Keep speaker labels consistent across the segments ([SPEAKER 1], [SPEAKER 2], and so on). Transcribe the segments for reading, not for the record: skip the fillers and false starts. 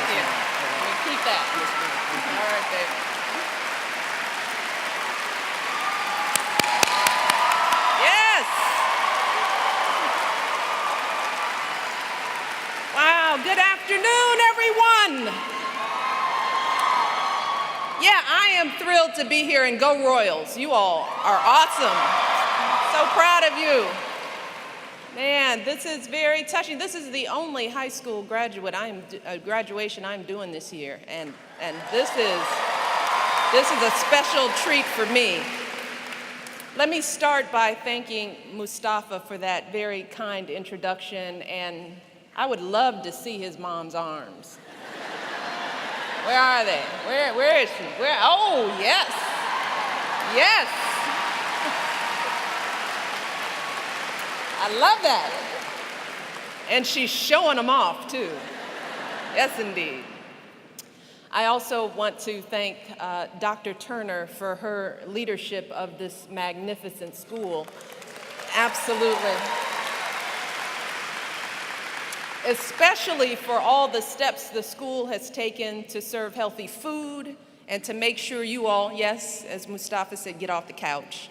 [SPEAKER 1] here. Let me keep that. All right, baby. Yes. Wow, good afternoon, everyone. Yeah, I am thrilled to be here, and go Royals. You all are awesome. So proud of you. Man, this is very touching. This is the only high school graduation I'm doing this year, and this is a special treat for me. Let me start by thanking Mustafa for that very kind introduction, and I would love to see his mom's arms. Where are they? Where is she? Where? Oh, yes. Yes. I love that. And she's showing them off, too. Yes, indeed. I also want to thank Dr. Turner for her leadership of this magnificent school. Absolutely. Especially for all the steps the school has taken to serve healthy food and to make sure you all, yes, as Mustafa said, get off the couch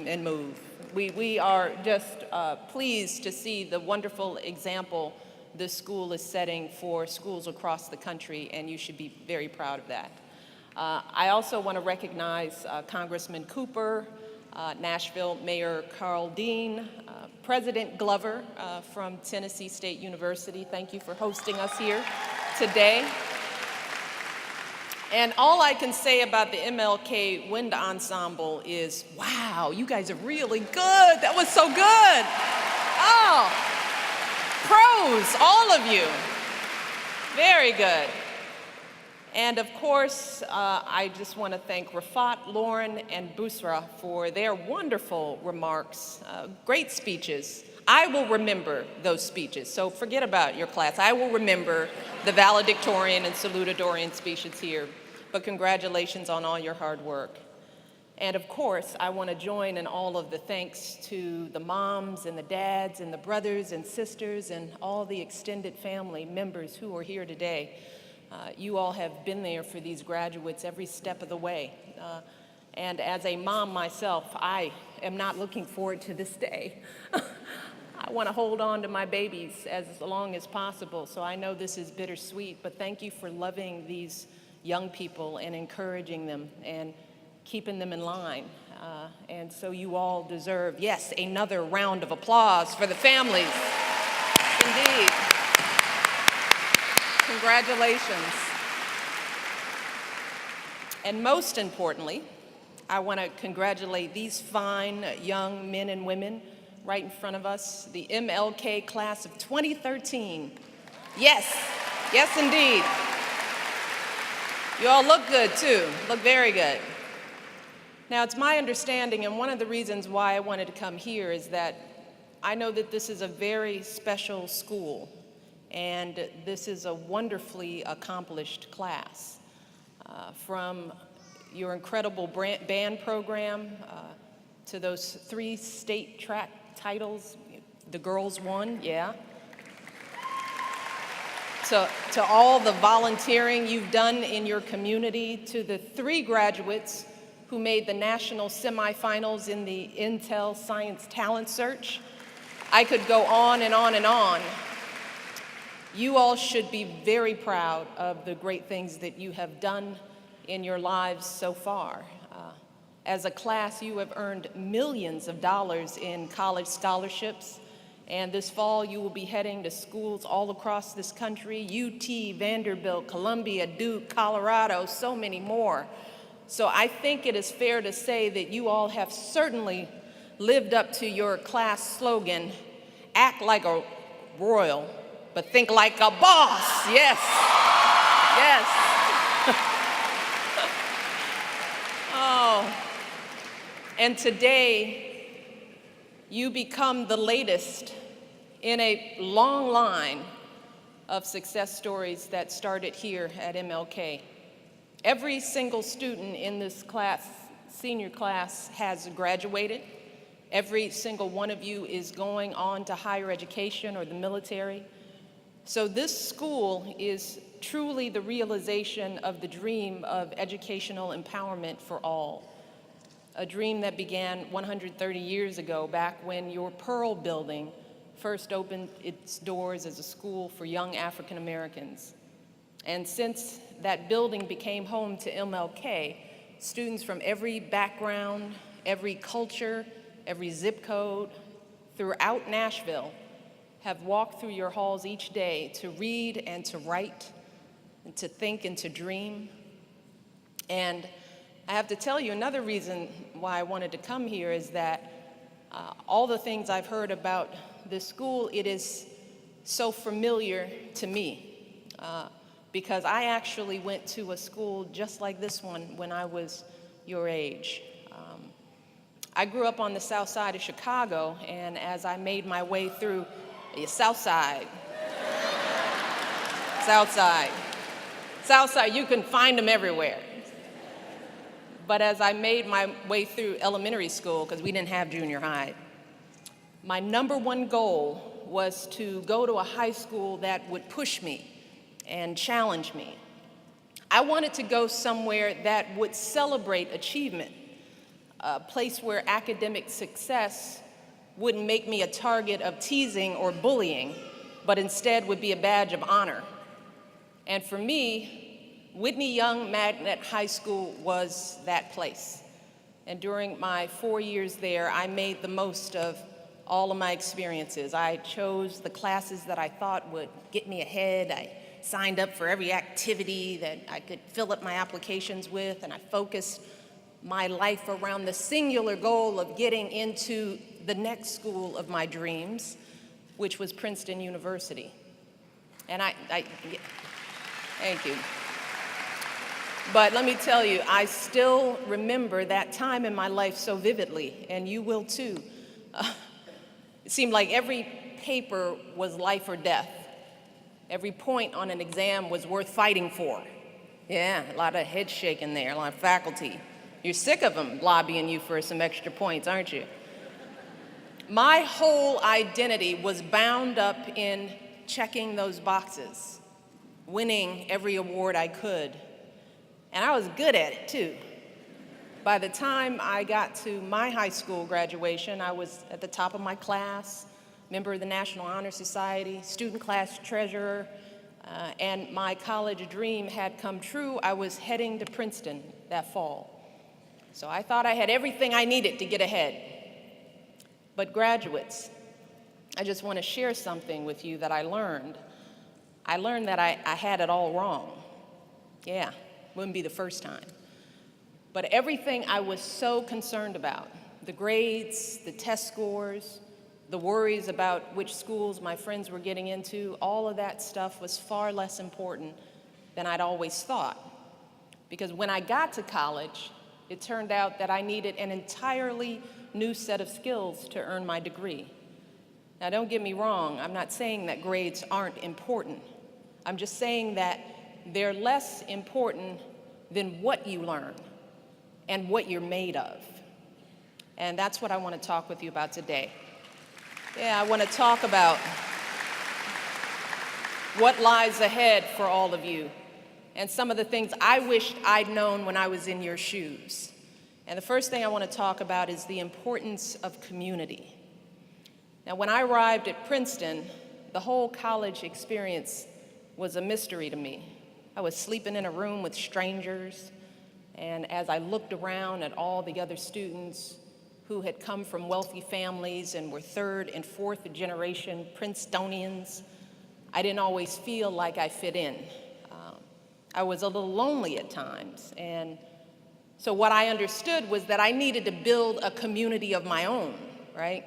[SPEAKER 1] and move. We are just pleased to see the wonderful example this school is setting for schools across the country, and you should be very proud of that. I also want to recognize Congressman Cooper, Nashville Mayor Carl Dean, President Glover from Tennessee State University. Thank you for hosting us here today. And all I can say about the MLK Wind Ensemble is, wow, you guys are really good. That was so good. Oh, pros, all of you. Very good. And of course, I just want to thank Rafat, Lauren, and Busra for their wonderful remarks, great speeches. I will remember those speeches, so forget about your class. I will remember the valedictorian and salutatorian speeches here, but congratulations on all your hard work. And of course, I want to join in all of the thanks to the moms and the dads and the brothers and sisters and all the extended family members who are here today. You all have been there for these graduates every step of the way. And as a mom myself, I am not looking forward to this day. I want to hold on to my babies as long as possible, so I know this is bittersweet, but thank you for loving these young people and encouraging them and keeping them in line. And so you all deserve, yes, another round of applause for the families. Indeed. Congratulations. And most importantly, I want to congratulate these fine young men and women right in front of us, the MLK class of 2013. Yes, yes indeed. You all look good too, look very good. Now it's my understanding, and one of the reasons why I wanted to come here is that I know that this is a very special school, and this is a wonderfully accomplished class. From your incredible band program to those 3 state track titles, the girls won, yeah. To all the volunteering you've done in your community, to the 3 graduates who made the national semifinals in the Intel Science Talent Search. I could go on and on and on. You all should be very proud of the great things that you have done in your lives so far. As a class, you have earned millions of dollars in college scholarships, and this fall you will be heading to schools all across this country, UT, Vanderbilt, Columbia, Duke, Colorado, so many more. So I think it is fair to say that you all have certainly lived up to your class slogan, act like a royal, but think like a boss. Yes, yes. Oh, and today you become the latest in a long line of success stories that started here at MLK. Every single student in this class, senior class, has graduated. Every single one of you is going on to higher education or the military. So this school is truly the realization of the dream of educational empowerment for all, a dream that began 130 years ago, back when your Pearl building first opened its doors as a school for young African Americans. And since that building became home to MLK, students from every background, every culture, every zip code throughout Nashville have walked through your halls each day to read and to write and to think and to dream. And I have to tell you, another reason why I wanted to come here is that all the things I've heard about this school, it is so familiar to me because I actually went to a school just like this one when I was your age. I grew up on the south side of Chicago, and as I made my way through South side, you can find them everywhere. But as I made my way through elementary school, because we didn't have junior high, my number one goal was to go to a high school that would push me and challenge me. I wanted to go somewhere that would celebrate achievement, a place where academic success wouldn't make me a target of teasing or bullying, but instead would be a badge of honor. And for me, Whitney Young Magnet High School was that place. And during my 4 years there, I made the most of all of my experiences. I chose the classes that I thought would get me ahead. I signed up for every activity that I could fill up my applications with, and I focused my life around the singular goal of getting into the next school of my dreams, which was Princeton University. And thank you. But let me tell you, I still remember that time in my life so vividly, and you will too. It seemed like every paper was life or death. Every point on an exam was worth fighting for. Yeah, a lot of head shaking there, a lot of faculty. You're sick of them lobbying you for some extra points, aren't you? My whole identity was bound up in checking those boxes, winning every award I could. And I was good at it, too. By the time I got to my high school graduation, I was at the top of my class, member of the National Honor Society, student class treasurer, and my college dream had come true. I was heading to Princeton that fall. So I thought I had everything I needed to get ahead. But graduates, I just want to share something with you that I learned. I learned that I had it all wrong. Yeah, wouldn't be the first time. But everything I was so concerned about, the grades, the test scores, the worries about which schools my friends were getting into, all of that stuff was far less important than I'd always thought. Because when I got to college, it turned out that I needed an entirely new set of skills to earn my degree. Now, don't get me wrong, I'm not saying that grades aren't important. I'm just saying that they're less important than what you learn and what you're made of. And that's what I want to talk with you about today. Yeah, I want to talk about what lies ahead for all of you and some of the things I wished I'd known when I was in your shoes. And the first thing I want to talk about is the importance of community. Now, when I arrived at Princeton, the whole college experience was a mystery to me. I was sleeping in a room with strangers, and as I looked around at all the other students who had come from wealthy families and were third and fourth generation Princetonians, I didn't always feel like I fit in. I was a little lonely at times, and so what I understood was that I needed to build a community of my own, right?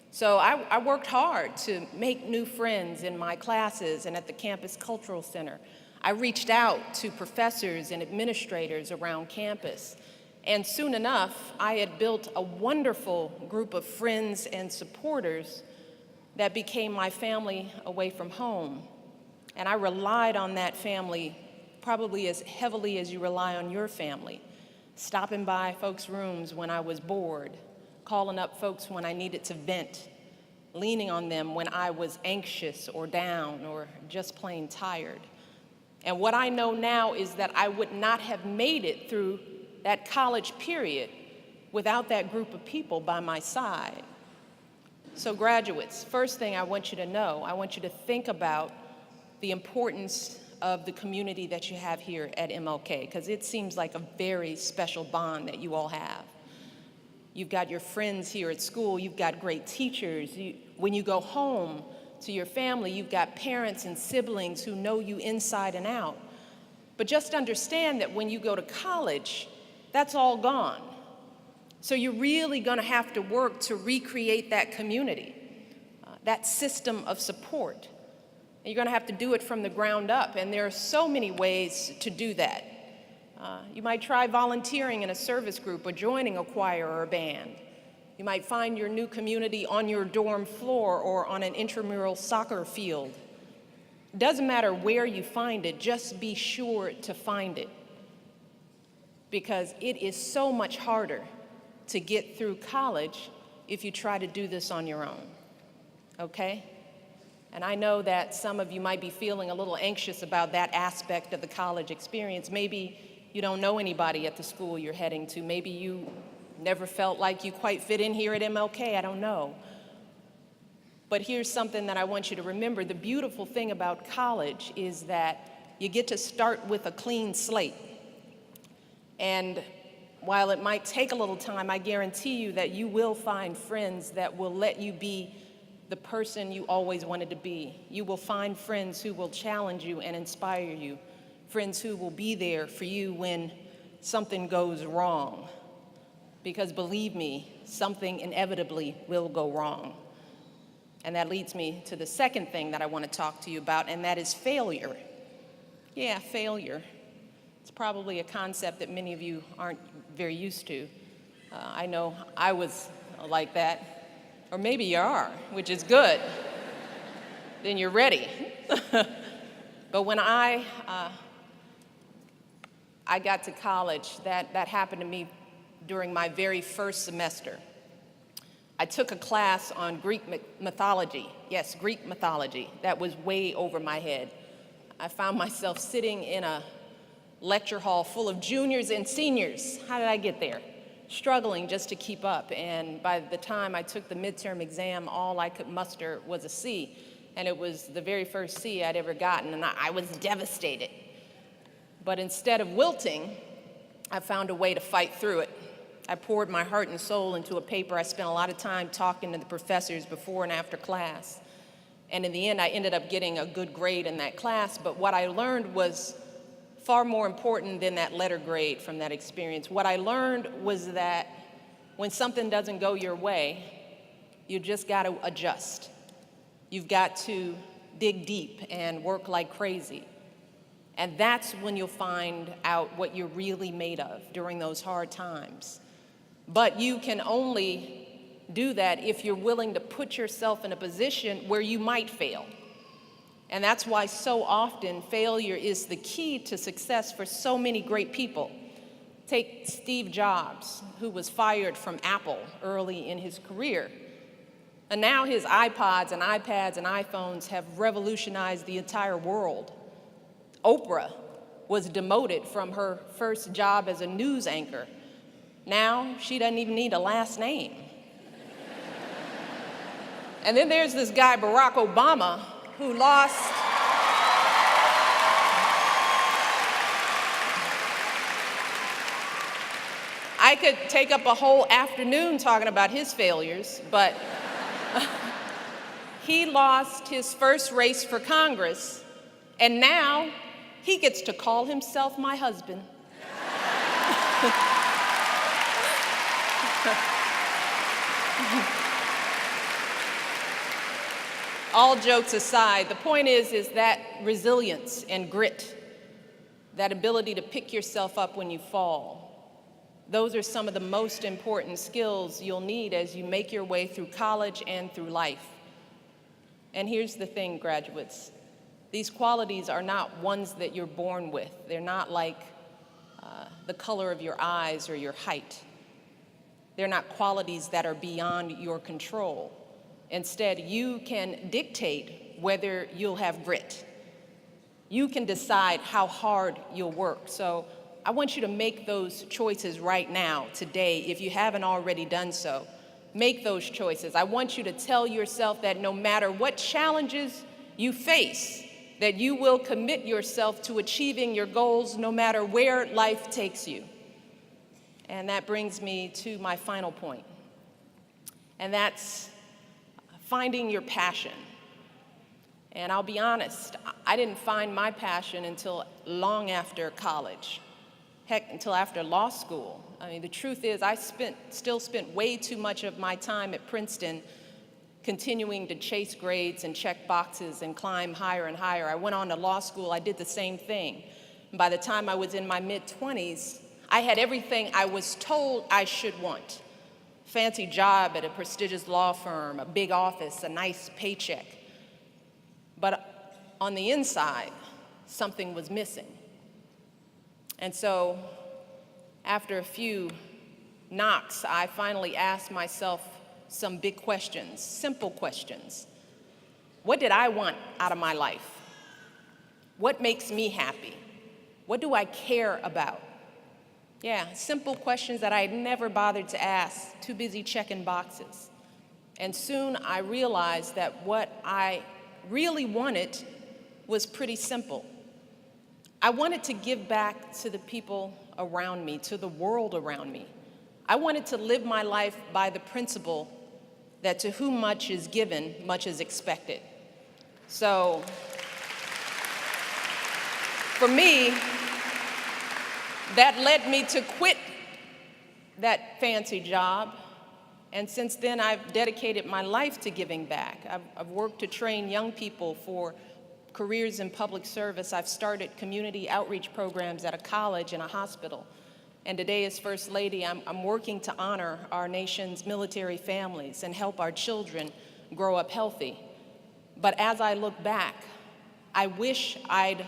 [SPEAKER 1] So I worked hard to make new friends in my classes and at the campus cultural center. I reached out to professors and administrators around campus, and soon enough, I had built a wonderful group of friends and supporters that became my family away from home. And I relied on that family probably as heavily as you rely on your family, stopping by folks' rooms when I was bored, calling up folks when I needed to vent, leaning on them when I was anxious or down or just plain tired. And what I know now is that I would not have made it through that college period without that group of people by my side. So graduates, first thing I want you to know, I want you to think about the importance of the community that you have here at MLK, because it seems like a very special bond that you all have. You've got your friends here at school, you've got great teachers. When you go home to your family, you've got parents and siblings who know you inside and out. But just understand that when you go to college, that's all gone. So you're really going to have to work to recreate that community, that system of support. And you're going to have to do it from the ground up, and there are so many ways to do that. You might try volunteering in a service group or joining a choir or a band. You might find your new community on your dorm floor or on an intramural soccer field. It doesn't matter where you find it, just be sure to find it, because it is so much harder to get through college if you try to do this on your own, okay? And I know that some of you might be feeling a little anxious about that aspect of the college experience. Maybe you don't know anybody at the school you're heading to. Maybe you never felt like you quite fit in here at MLK, I don't know. But here's something that I want you to remember. The beautiful thing about college is that you get to start with a clean slate. And while it might take a little time, I guarantee you that you will find friends that will let you be the person you always wanted to be. You will find friends who will challenge you and inspire you, friends who will be there for you when something goes wrong. Because believe me, something inevitably will go wrong. And that leads me to the second thing that I want to talk to you about, and that is failure. Yeah, failure. It's probably a concept that many of you aren't very used to. I know I was like that, or maybe you are, which is good. Then you're ready. But when I got to college, that happened to me during my very first semester. I took a class on Greek mythology. Yes, Greek mythology. That was way over my head. I found myself sitting in a lecture hall full of juniors and seniors. How did I get there? Struggling just to keep up. And by the time I took the midterm exam, all I could muster was a C. And it was the very first C I'd ever gotten, and I was devastated. But instead of wilting, I found a way to fight through it. I poured my heart and soul into a paper. I spent a lot of time talking to the professors before and after class. And in the end, I ended up getting a good grade in that class. But what I learned was far more important than that letter grade from that experience. What I learned was that when something doesn't go your way, you just got to adjust. You've got to dig deep and work like crazy. And that's when you'll find out what you're really made of during those hard times. But you can only do that if you're willing to put yourself in a position where you might fail. And that's why so often failure is the key to success for so many great people. Take Steve Jobs, who was fired from Apple early in his career. And now his iPods and iPads and iPhones have revolutionized the entire world. Oprah was demoted from her first job as a news anchor. Now she doesn't even need a last name. And then there's this guy, Barack Obama, who lost I could take up a whole afternoon talking about his failures, but he lost his first race for Congress, and now he gets to call himself my husband. All jokes aside, the point is that resilience and grit, that ability to pick yourself up when you fall, those are some of the most important skills you'll need as you make your way through college and through life. And here's the thing, graduates. These qualities are not ones that you're born with. They're not like the color of your eyes or your height. They're not qualities that are beyond your control. Instead, you can dictate whether you'll have grit. You can decide how hard you'll work. So I want you to make those choices right now, today, if you haven't already done so. Make those choices. I want you to tell yourself that no matter what challenges you face, that you will commit yourself to achieving your goals no matter where life takes you. And that brings me to my final point, and that's finding your passion. And I'll be honest, I didn't find my passion until long after college. Heck, until after law school. I mean, the truth is I still spent way too much of my time at Princeton continuing to chase grades and check boxes and climb higher and higher. I went on to law school, I did the same thing. And by the time I was in my mid-20s, I had everything I was told I should want. Fancy job at a prestigious law firm, a big office, a nice paycheck. But on the inside, something was missing. And so, after a few knocks, I finally asked myself some big questions, simple questions. What did I want out of my life? What makes me happy? What do I care about? Yeah, simple questions that I had never bothered to ask, too busy checking boxes. And soon I realized that what I really wanted was pretty simple. I wanted to give back to the people around me, to the world around me. I wanted to live my life by the principle that to whom much is given, much is expected. So, for me, that led me to quit that fancy job. And since then, I've dedicated my life to giving back. I've worked to train young people for careers in public service. I've started community outreach programs at a college and a hospital. And today, as First Lady, I'm working to honor our nation's military families and help our children grow up healthy. But as I look back, I wish I'd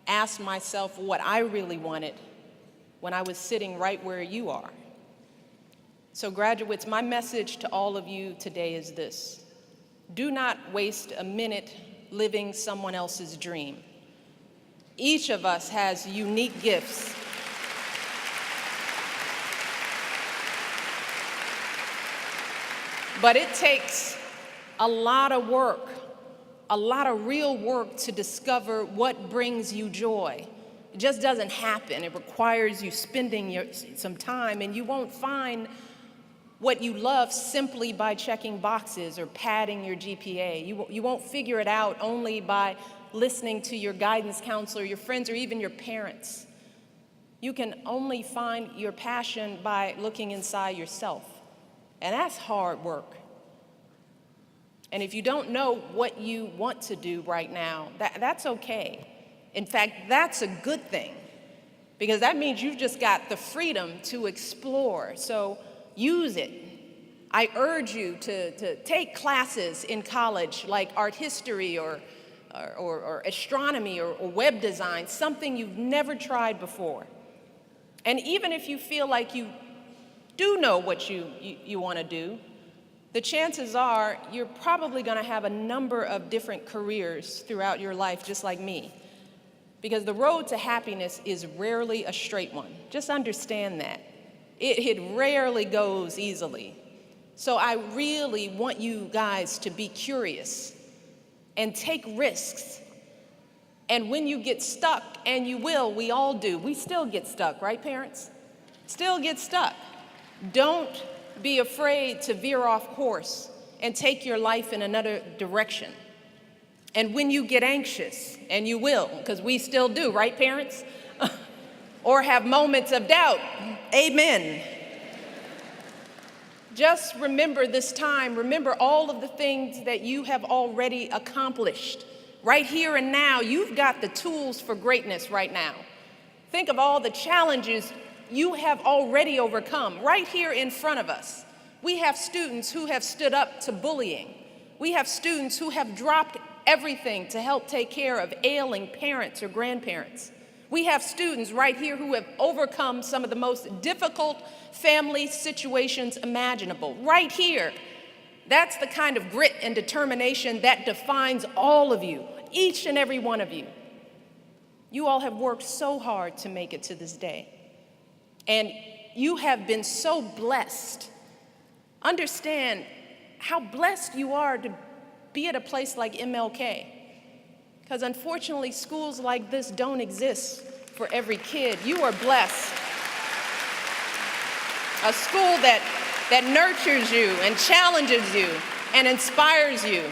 [SPEAKER 1] asked myself what I really wanted when I was sitting right where you are. So graduates, my message to all of you today is this: do not waste a minute living someone else's dream. Each of us has unique gifts. But it takes a lot of work, a lot of real work to discover what brings you joy. It just doesn't happen. It requires you spending some time, and you won't find what you love simply by checking boxes or padding your GPA. You won't figure it out only by listening to your guidance counselor, your friends, or even your parents. You can only find your passion by looking inside yourself, and that's hard work. And if you don't know what you want to do right now, that's okay. In fact, that's a good thing, because that means you've just got the freedom to explore. So use it. I urge you to take classes in college like art history or astronomy or web design, something you've never tried before. And even if you feel like you do know what you want to do, the chances are you're probably going to have a number of different careers throughout your life, just like me. Because the road to happiness is rarely a straight one. Just understand that. It rarely goes easily. So I really want you guys to be curious and take risks. And when you get stuck, and you will, we all do, we still get stuck, right, parents? Still get stuck. Don't be afraid to veer off course and take your life in another direction. And when you get anxious, and you will, because we still do, right, parents? Or have moments of doubt, amen. Just remember this time, remember all of the things that you have already accomplished. Right here and now, you've got the tools for greatness right now. Think of all the challenges you have already overcome right here in front of us. We have students who have stood up to bullying. We have students who have dropped everything to help take care of ailing parents or grandparents. We have students right here who have overcome some of the most difficult family situations imaginable, right here. That's the kind of grit and determination that defines all of you, each and every one of you. You all have worked so hard to make it to this day. And you have been so blessed. Understand how blessed you are to be at a place like MLK. Because unfortunately, schools like this don't exist for every kid. You are blessed. A school that nurtures you and challenges you and inspires you.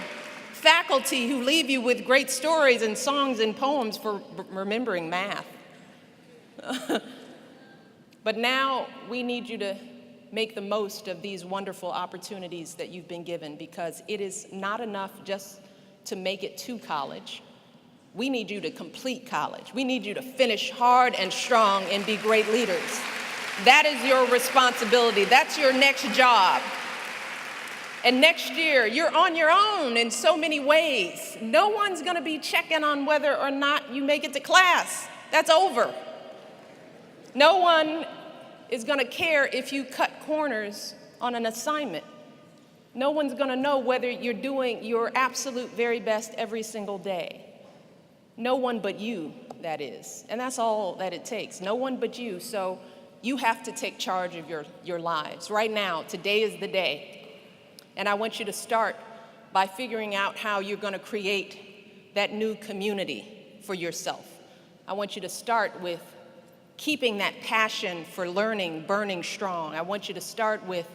[SPEAKER 1] Faculty who leave you with great stories and songs and poems for remembering math. But now we need you to make the most of these wonderful opportunities that you've been given, because it is not enough just to make it to college. We need you to complete college. We need you to finish hard and strong and be great leaders. That is your responsibility. That's your next job. And next year, you're on your own in so many ways. No one's going to be checking on whether or not you make it to class. That's over. No one is going to care if you cut corners on an assignment. No one's going to know whether you're doing your absolute very best every single day. No one but you, that is. And that's all that it takes. No one but you. So you have to take charge of your lives. Right now, today is the day. And I want you to start by figuring out how you're going to create that new community for yourself. I want you to start with keeping that passion for learning burning strong. I want you to start with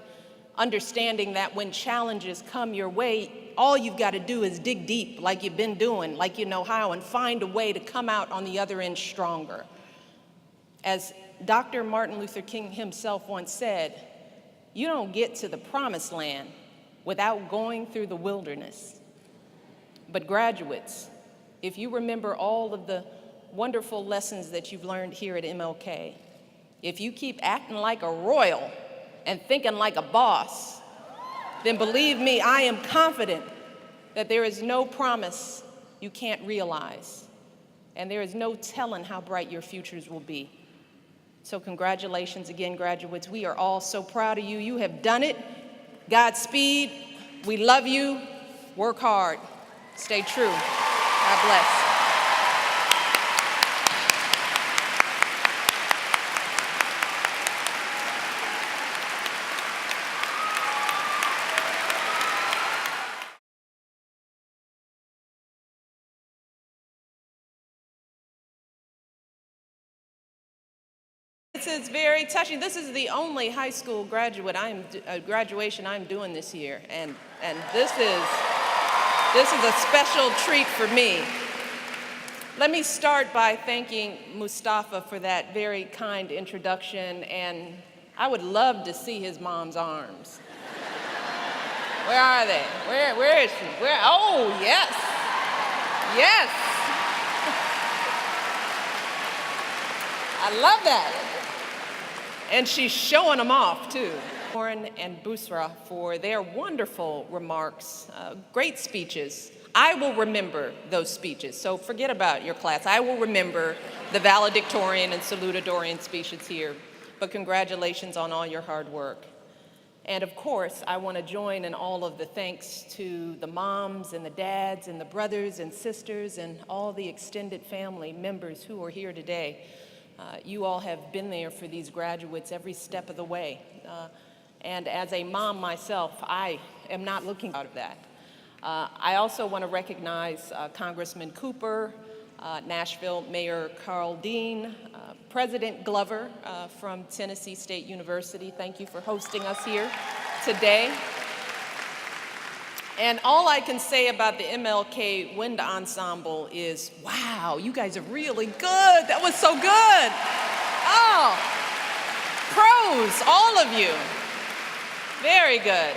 [SPEAKER 1] understanding that when challenges come your way, all you've got to do is dig deep like you've been doing, like you know how, and find a way to come out on the other end stronger. As Dr. Martin Luther King himself once said, you don't get to the promised land without going through the wilderness. But graduates, if you remember all of the wonderful lessons that you've learned here at MLK, if you keep acting like a royal and thinking like a boss, then believe me, I am confident that there is no promise you can't realize, and there is no telling how bright your futures will be. So congratulations again, graduates. We are all so proud of you. You have done it. Godspeed. We love you. Work hard. Stay true. God bless. This is very touching. This is the only high school graduation I'm doing this year, and this is a special treat for me. Let me start by thanking Mustafa for that very kind introduction, and I would love to see his mom's arms. Where are they? Where is she? Where? Oh, yes. Yes. I love that. And she's showing them off, too. Lauren and Busra for their wonderful remarks, great speeches. I will remember those speeches, so forget about your class. I will remember the valedictorian and salutatorian speeches here, but congratulations on all your hard work. And of course, I want to join in all of the thanks to the moms and the dads and the brothers and sisters and all the extended family members who are here today. You all have been there for these graduates every step of the way. And as a mom myself, I am not looking out of that. I also want to recognize Congressman Cooper, Nashville Mayor Carl Dean, President Glover from Tennessee State University. Thank you for hosting us here today. And all I can say about the MLK Wind Ensemble is, wow, you guys are really good. That was so good. Oh, pros, all of you. Very good.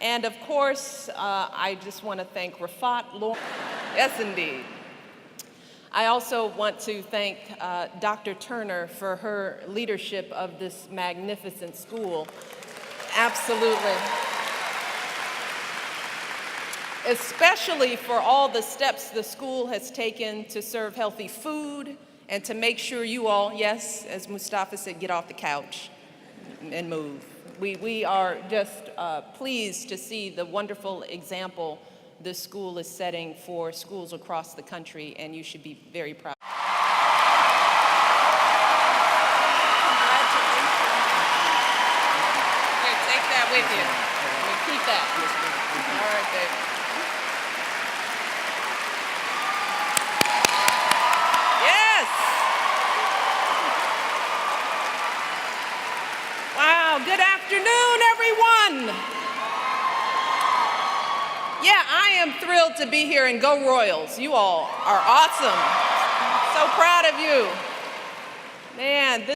[SPEAKER 1] And of course, I just want to thank Rafat, Lauren. Yes, indeed. I also want to thank Dr. Turner for her leadership of this magnificent school. Absolutely. Especially for all the steps the school has taken to serve healthy food and to make sure you all, yes, as Mustafa said, get off the couch and move. We are just pleased to see the wonderful example this school is setting for schools across the country, and you should be very proud. Here, take that with you. Keep that. All right, babe. Yes! Wow, good afternoon, everyone. Yeah, I am thrilled to be here, and go Royals. You all are awesome. So proud of you. Man,